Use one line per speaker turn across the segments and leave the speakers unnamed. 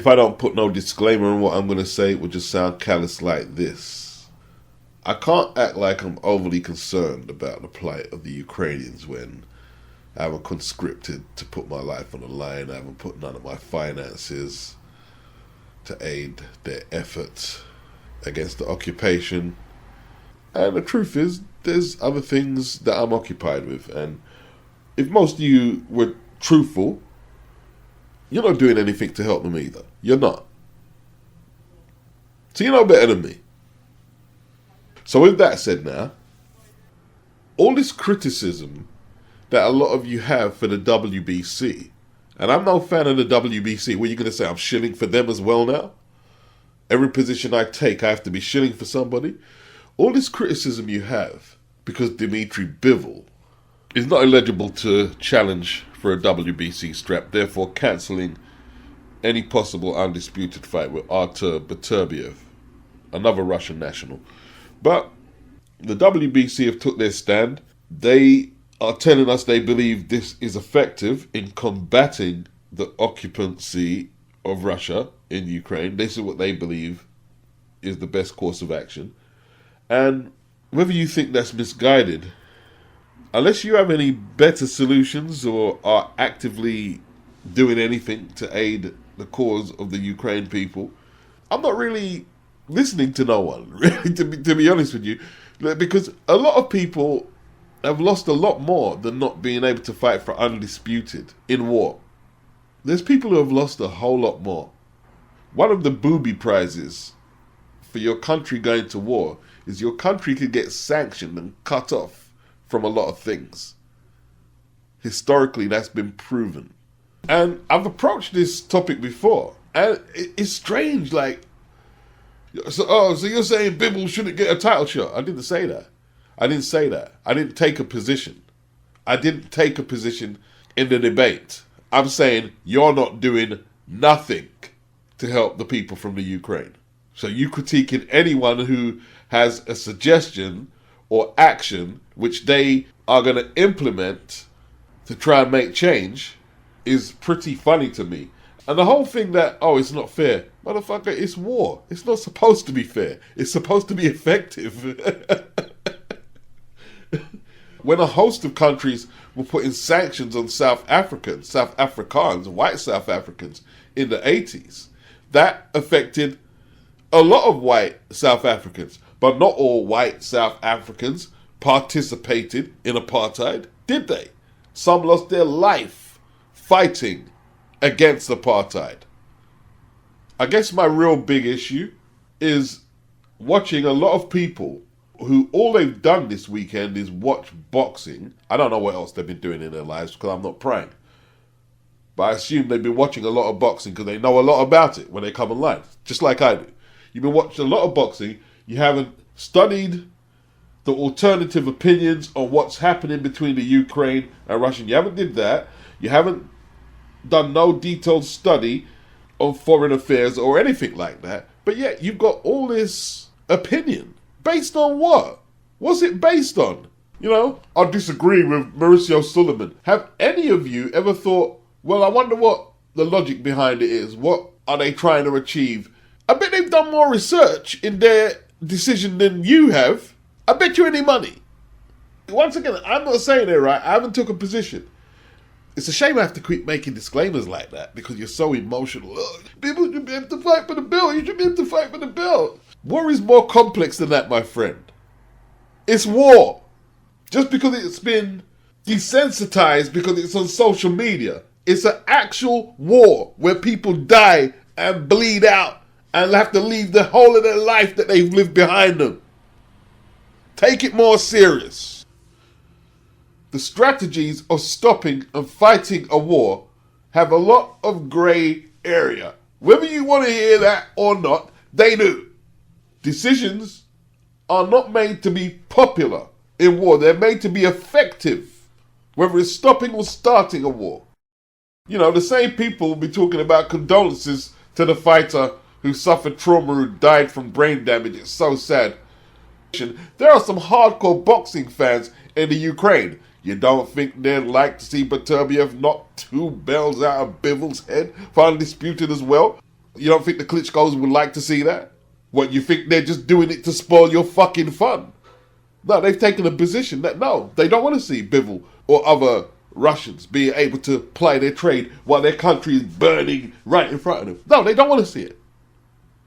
if I don't put no disclaimer on what I'm going to say, it would just sound callous like this. I can't act like I'm overly concerned about the plight of the Ukrainians when I haven't conscripted to put my life on the line. I haven't put none of my finances to aid their efforts against the occupation. And the truth is, there's other things that I'm occupied with. And if most of you were truthful, you're not doing anything to help them either. You're not. So you know better than me. So with that said now, all this criticism that a lot of you have for the WBC, and I'm no fan of the WBC, what are you going to say? I'm shilling for them as well now? Every position I take, I have to be shilling for somebody? All this criticism you have because Dmitry Bivol is not eligible to challenge for a WBC strap, therefore cancelling any possible undisputed fight with Artur Beterbiev, another Russian national. But the WBC have took their stand. They are telling us they believe this is effective in combating the occupancy of Russia in Ukraine. This is what they believe is the best course of action. And whether you think that's misguided, unless you have any better solutions or are actively doing anything to aid the cause of the Ukraine people, I'm not really listening to no one, really, to be honest with you. Because a lot of people have lost a lot more than not being able to fight for undisputed in war. There's people who have lost a whole lot more. One of the booby prizes for your country going to war is your country could get sanctioned and cut off from a lot of things. Historically, that's been proven. And I've approached this topic before, and it's strange, like, so you're saying Bivol shouldn't get a title shot? I didn't say that. I didn't take a position. I didn't take a position in the debate. I'm saying you're not doing nothing to help the people from the Ukraine. So you critiquing anyone who has a suggestion or action which they are going to implement to try and make change is pretty funny to me. And the whole thing that, oh, it's not fair. Motherfucker, it's war. It's not supposed to be fair. It's supposed to be effective. When a host of countries were putting sanctions on South Africans, white South Africans in the 80s, that affected a lot of white South Africans. But not all white South Africans participated in apartheid, did they? Some lost their life fighting against apartheid. I guess my real big issue is watching a lot of people who all they've done this weekend is watch boxing. I don't know what else they've been doing in their lives because I'm not prying. But I assume they've been watching a lot of boxing because they know a lot about it when they come online, just like I do. You've been watching a lot of boxing. You haven't studied the alternative opinions on what's happening between the Ukraine and Russia. You haven't did that. You haven't done no detailed study on foreign affairs or anything like that. But yet you've got all this opinion. Based on what? What's it based on? You know, I disagree with Mauricio Suleiman. Have any of you ever thought, well, I wonder what the logic behind it is? What are they trying to achieve? I bet they've done more research in their decision than you have. I bet you any money. Once again, I'm not saying it right. I haven't took a position. It's a shame I have to keep making disclaimers like that because you're so emotional. Oh, people should be able to fight for the bill. You should be able to fight for the bill. War is more complex than that, my friend. It's war. Just because it's been desensitized because it's on social media. It's an actual war where people die and bleed out and have to leave the whole of their life that they've lived behind them. Take it more serious. The strategies of stopping and fighting a war have a lot of grey area. Whether you want to hear that or not, they do. Decisions are not made to be popular in war. They're made to be effective, whether it's stopping or starting a war. You know, the same people will be talking about condolences to the fighter who suffered trauma, who died from brain damage. It's so sad. There are some hardcore boxing fans in the Ukraine. You don't think they'd like to see Beterbiev knock 2 bells out of Bivol's head for undisputed as well? You don't think the Klitschko's would like to see that? What, you think they're just doing it to spoil your fucking fun? No, they've taken a position that, no, they don't want to see Bivol or other Russians being able to ply their trade while their country is burning right in front of them. No, they don't want to see it.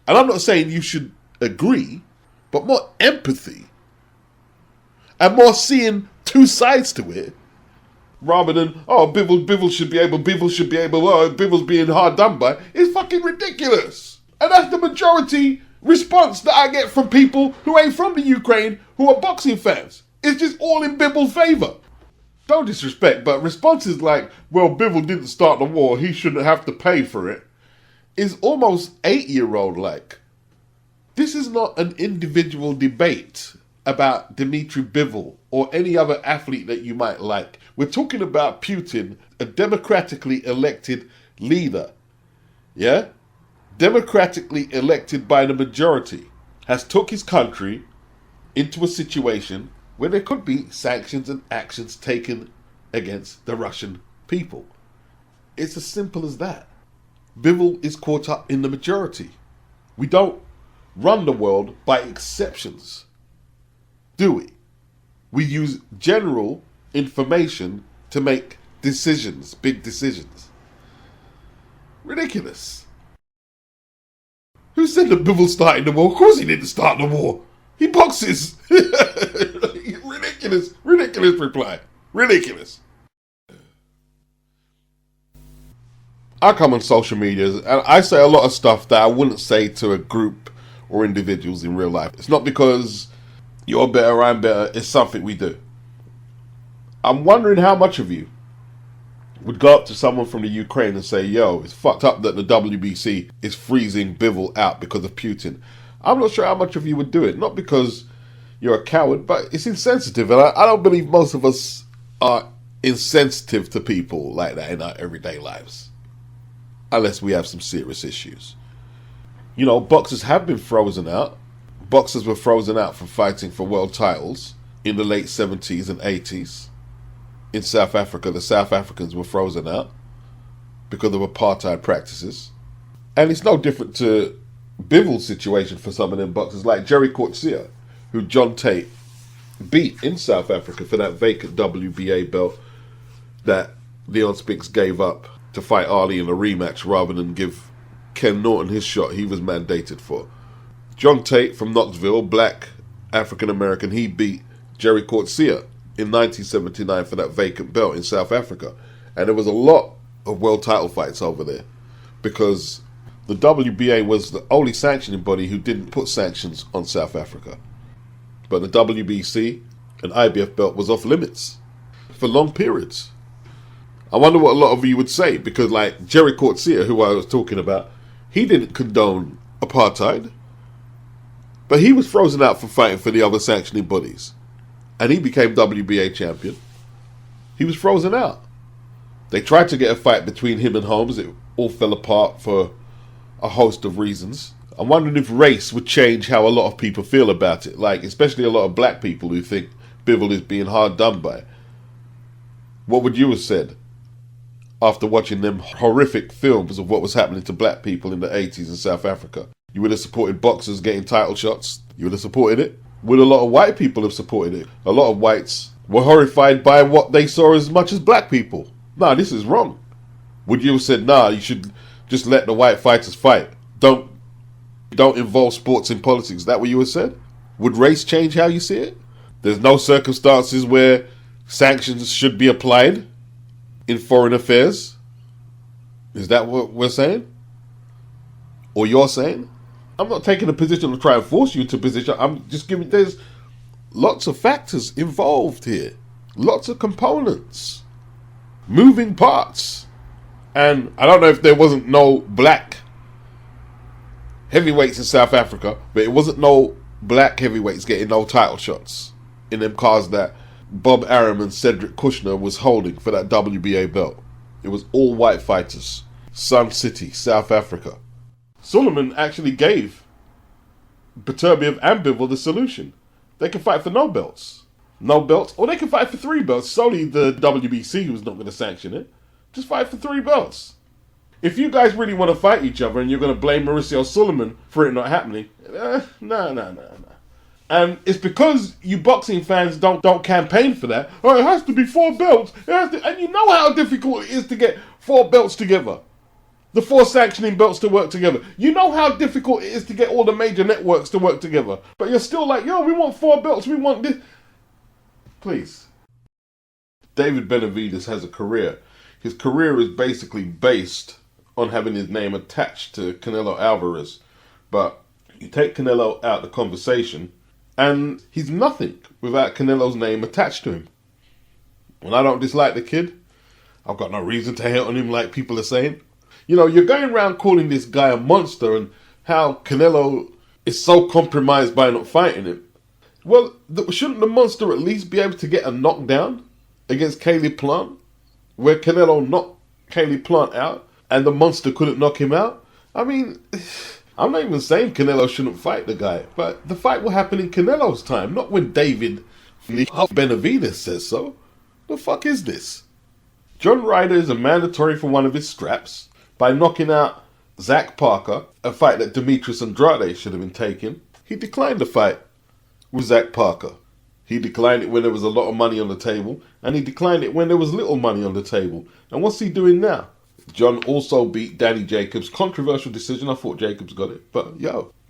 And I'm not saying you should agree, but more empathy and more seeing two sides to it, rather than, oh, Bivol should be able, oh, Bivol's being hard done by, is fucking ridiculous. And that's the majority response that I get from people who ain't from the Ukraine, who are boxing fans. It's just all in Bivol's favour. No disrespect, but responses like, well, Bivol didn't start the war, he shouldn't have to pay for it, is almost 8-year-old like. This is not an individual debate about Dmitry Bivol or any other athlete that you might like. We're talking about Putin, a democratically elected leader. Yeah? Democratically elected by the majority, has took his country into a situation where there could be sanctions and actions taken against the Russian people. It's as simple as that. Bivol is caught up in the majority. We don't run the world by exceptions, do we? We use general information to make decisions, big decisions. Ridiculous. Who said that Bivol started the war? Of course he didn't start the war. He boxes. Ridiculous. Ridiculous reply. Ridiculous. I come on social media and I say a lot of stuff that I wouldn't say to a group or individuals in real life. It's not because you're better, I'm better. It's something we do. I'm wondering how much of you would go up to someone from the Ukraine and say, yo, it's fucked up that the WBC is freezing Bivol out because of Putin. I'm not sure how much of you would do it. Not because you're a coward, but it's insensitive. And I don't believe most of us are insensitive to people like that in our everyday lives. Unless we have some serious issues. You know, boxers have been frozen out. Boxers were frozen out from fighting for world titles in the late 70s and 80s. In South Africa, the South Africans were frozen out because of apartheid practices. And it's no different to Bivol's situation for some of them boxers, like Jerry Garcia, who John Tate beat in South Africa for that vacant WBA belt that Leon Spinks gave up to fight Ali in a rematch rather than give Ken Norton his shot he was mandated for. John Tate from Knoxville, black African-American, he beat Jerry Garcia in 1979 for that vacant belt in South Africa. And there was a lot of world title fights over there because the WBA was the only sanctioning body who didn't put sanctions on South Africa. But the WBC and IBF belt was off limits for long periods. I wonder what a lot of you would say, because like Jerry Garcia, who I was talking about, he didn't condone apartheid, but he was frozen out for fighting for the other sanctioning bodies. And he became WBA champion. He was frozen out. They tried to get a fight between him and Holmes. It all fell apart for a host of reasons. I'm wondering if race would change how a lot of people feel about it. Like, especially a lot of black people who think Bivol is being hard done by. What would you have said after watching them horrific films of what was happening to black people in the 80s in South Africa? You would have supported boxers getting title shots. You would have supported it. Would a lot of white people have supported it? A lot of whites were horrified by what they saw as much as black people. Nah, this is wrong. Would you have said, nah, you should just let the white fighters fight? Don't involve sports in politics. Is that what you would have said? Would race change how you see it? There's no circumstances where sanctions should be applied in foreign affairs. Is that what we're saying? Or you're saying? I'm not taking a position to try and force you to position. I'm just giving, there's lots of factors involved here. Lots of components. Moving parts. And I don't know if there wasn't no black heavyweights in South Africa, but it wasn't no black heavyweights getting no title shots in them cars that Bob Arum and Cedric Kushner was holding for that WBA belt. It was all white fighters. Sun City, South Africa. Suleiman actually gave Beterbiev and Bivol the solution. They can fight for no belts. No belts, or they can fight for 3 belts. Solely the WBC was not going to sanction it. Just fight for 3 belts. If you guys really want to fight each other and you're going to blame Mauricio Sulaiman for it not happening, no. And it's because you boxing fans don't campaign for that. Oh, it has to be 4 belts. And you know how difficult it is to get 4 belts together. The 4 sanctioning belts to work together. You know how difficult it is to get all the major networks to work together. But you're still like, yo, we want 4 belts. We want this. Please. David Benavidez has a career. His career is basically based on having his name attached to Canelo Alvarez. But you take Canelo out of the conversation, and he's nothing without Canelo's name attached to him. And I don't dislike the kid. I've got no reason to hate on him like people are saying. You know, you're going around calling this guy a monster and how Canelo is so compromised by not fighting him. Well, shouldn't the monster at least be able to get a knockdown against Caleb Plant, where Canelo knocked Caleb Plant out and the monster couldn't knock him out? I mean, I'm not even saying Canelo shouldn't fight the guy, but the fight will happen in Canelo's time, not when David Benavidez says so. The fuck is this? John Ryder is a mandatory for one of his straps by knocking out Zach Parker, a fight that Demetrius Andrade should have been taking. He declined the fight with Zach Parker. He declined it when there was a lot of money on the table, and he declined it when there was little money on the table. And what's he doing now? John also beat Danny Jacobs. Controversial decision. I thought Jacobs got it. But,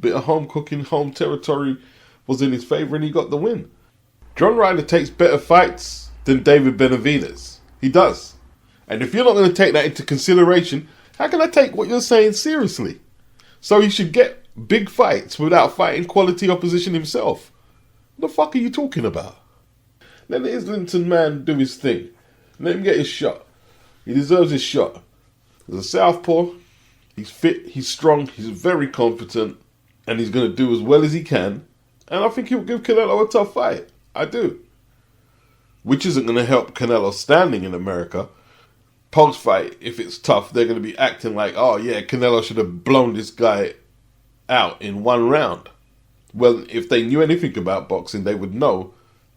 bit of home cooking, home territory was in his favour, and he got the win. John Ryder takes better fights than David Benavidez. He does. And if you're not going to take that into consideration, how can I take what you're saying seriously? So he should get big fights without fighting quality opposition himself. What the fuck are you talking about? Let the Islington man do his thing. Let him get his shot. He deserves his shot. He's a southpaw. He's fit. He's strong. He's very competent. And he's going to do as well as he can. And I think he'll give Canelo a tough fight. I do. Which isn't going to help Canelo standing in America. Post-fight, if it's tough, they're going to be acting like, oh yeah, Canelo should have blown this guy out in 1 round. Well, if they knew anything about boxing, they would know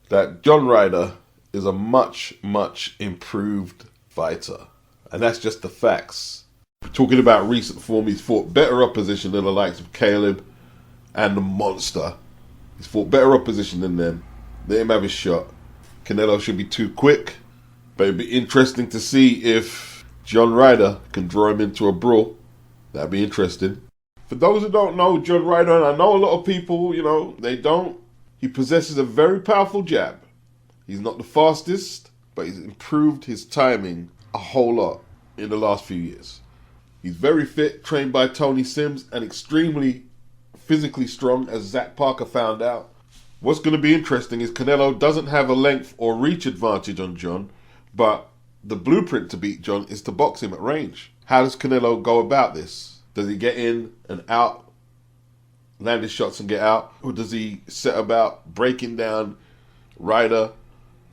that John Ryder is a much, much improved fighter. And that's just the facts. Talking about recent form, he's fought better opposition than the likes of Caleb and the Monster. He's fought better opposition than them. Let him have his shot. Canelo should be too quick. But it'd be interesting to see if John Ryder can draw him into a brawl. That'd be interesting. For those who don't know John Ryder, and I know a lot of people, they don't. He possesses a very powerful jab. He's not the fastest, but he's improved his timing a whole lot in the last few years. He's very fit, trained by Tony Sims, and extremely physically strong, as Zach Parker found out. What's going to be interesting is Canelo doesn't have a length or reach advantage on John, but the blueprint to beat John is to box him at range. How does Canelo go about this? Does he get in and out, land his shots and get out? Or does he set about breaking down Ryder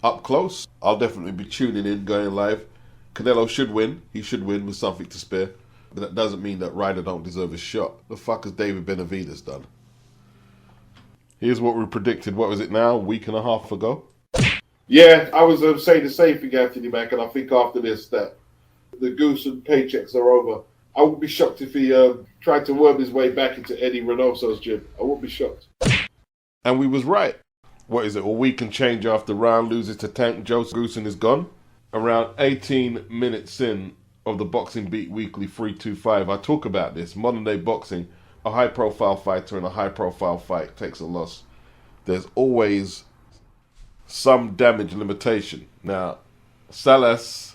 up close? I'll definitely be tuning in, going live. Canelo should win. He should win with something to spare. But that doesn't mean that Ryder don't deserve a shot. The fuck has David Benavidez done? Here's what we predicted. What was it now? A week and a half ago? Yeah, I was saying the same thing, Anthony Mack, and I think after this that the Goosen paychecks are over. I wouldn't be shocked if he tried to worm his way back into Eddie Reynoso's gym. I wouldn't be shocked. And we was right. What is it, a week and change after Ryan loses to Tank Joe, Goosen is gone? Around 18 minutes in of the Boxing Beat Weekly 325, I talk about this. Modern day boxing, a high-profile fighter in a high-profile fight takes a loss. There's always some damage limitation. Now, Salas,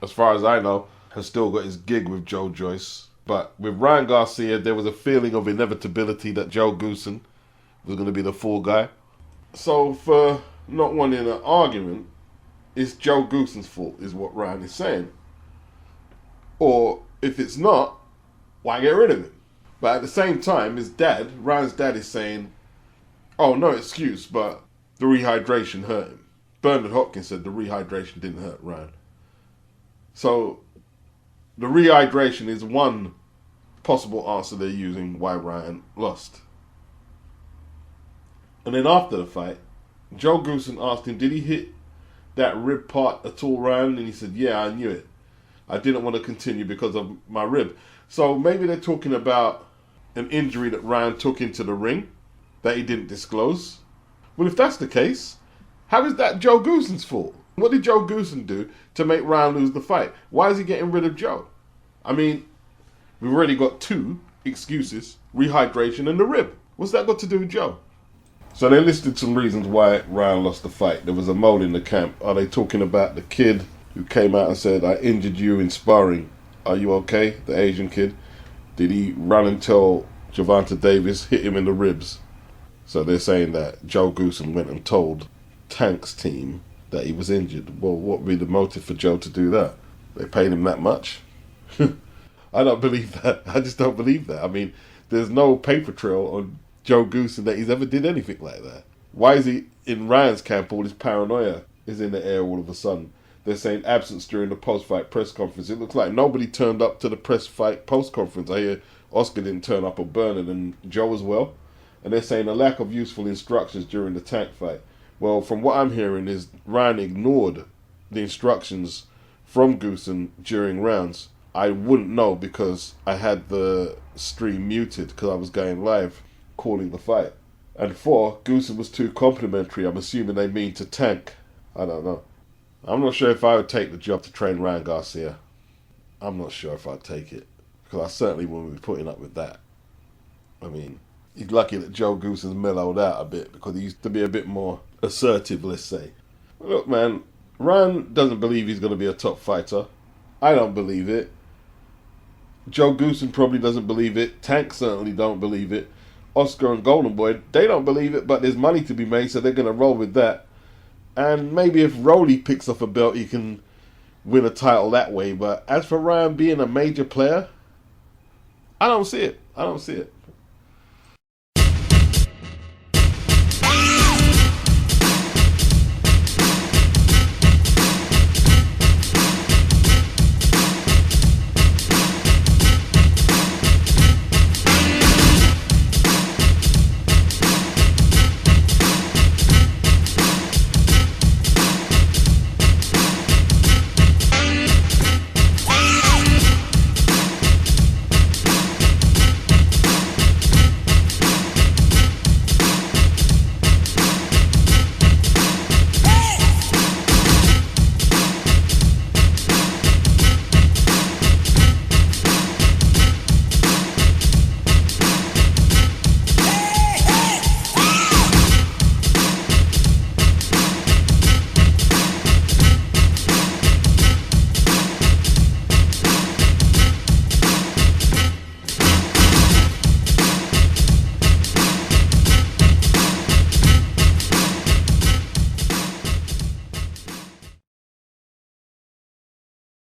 as far as I know, has still got his gig with Joe Joyce. But with Ryan Garcia, there was a feeling of inevitability that Joe Goosen was going to be the fall guy. So for not wanting an argument, it's Joe Goosen's fault, is what Ryan is saying. Or if it's not, why get rid of him? But at the same time, his dad, Ryan's dad, is saying, oh, no excuse, but the rehydration hurt him. Bernard Hopkins said the rehydration didn't hurt Ryan. So the rehydration is one possible answer they're using why Ryan lost. And then after the fight, Joe Goosen asked him, did he hit that rib part at all, Ryan? And he said, yeah, I knew it. I didn't want to continue because of my rib. So maybe they're talking about an injury that Ryan took into the ring that he didn't disclose. Well, if that's the case, how is that Joe Goosen's fault? What did Joe Goosen do to make Ryan lose the fight? Why is he getting rid of Joe? I mean, we've already got 2 excuses, rehydration and the rib. What's that got to do with Joe? So they listed some reasons why Ryan lost the fight. There was a mole in the camp. Are they talking about the kid who came out and said, I injured you in sparring? Are you okay? The Asian kid. Did he run and tell Gervonta Davis, hit him in the ribs? So they're saying that Joe Goosen went and told Tank's team that he was injured. Well, what would be the motive for Joe to do that? They paid him that much? I don't believe that. I just don't believe that. I mean, there's no paper trail on Joe Goosen that he's ever did anything like that. Why is he in Ryan's camp? All this paranoia is in the air all of a sudden. They're saying absence during the post-fight press conference. It looks like nobody turned up to the press-fight post-conference. I hear Oscar didn't turn up, or Bernard, and Joe as well. And they're saying a lack of useful instructions during the Tank fight. Well, from what I'm hearing is Ryan ignored the instructions from Goosen during rounds. I wouldn't know because I had the stream muted because I was going live calling the fight. And 4, Goosen was too complimentary. I'm assuming they mean to Tank. I don't know. I'm not sure if I would take the job to train Ryan Garcia. I'm not sure if I'd take it because I certainly wouldn't be putting up with that. I mean, he's lucky that Joe Goosen's mellowed out a bit because he used to be a bit more assertive, let's say. Look, man, Ryan doesn't believe he's going to be a top fighter. I don't believe it. Joe Goosen probably doesn't believe it. Tank certainly don't believe it. Oscar and Golden Boy, they don't believe it, but there's money to be made, so they're going to roll with that. And maybe if Rolly picks off a belt, he can win a title that way. But as for Ryan being a major player, I don't see it. I don't see it.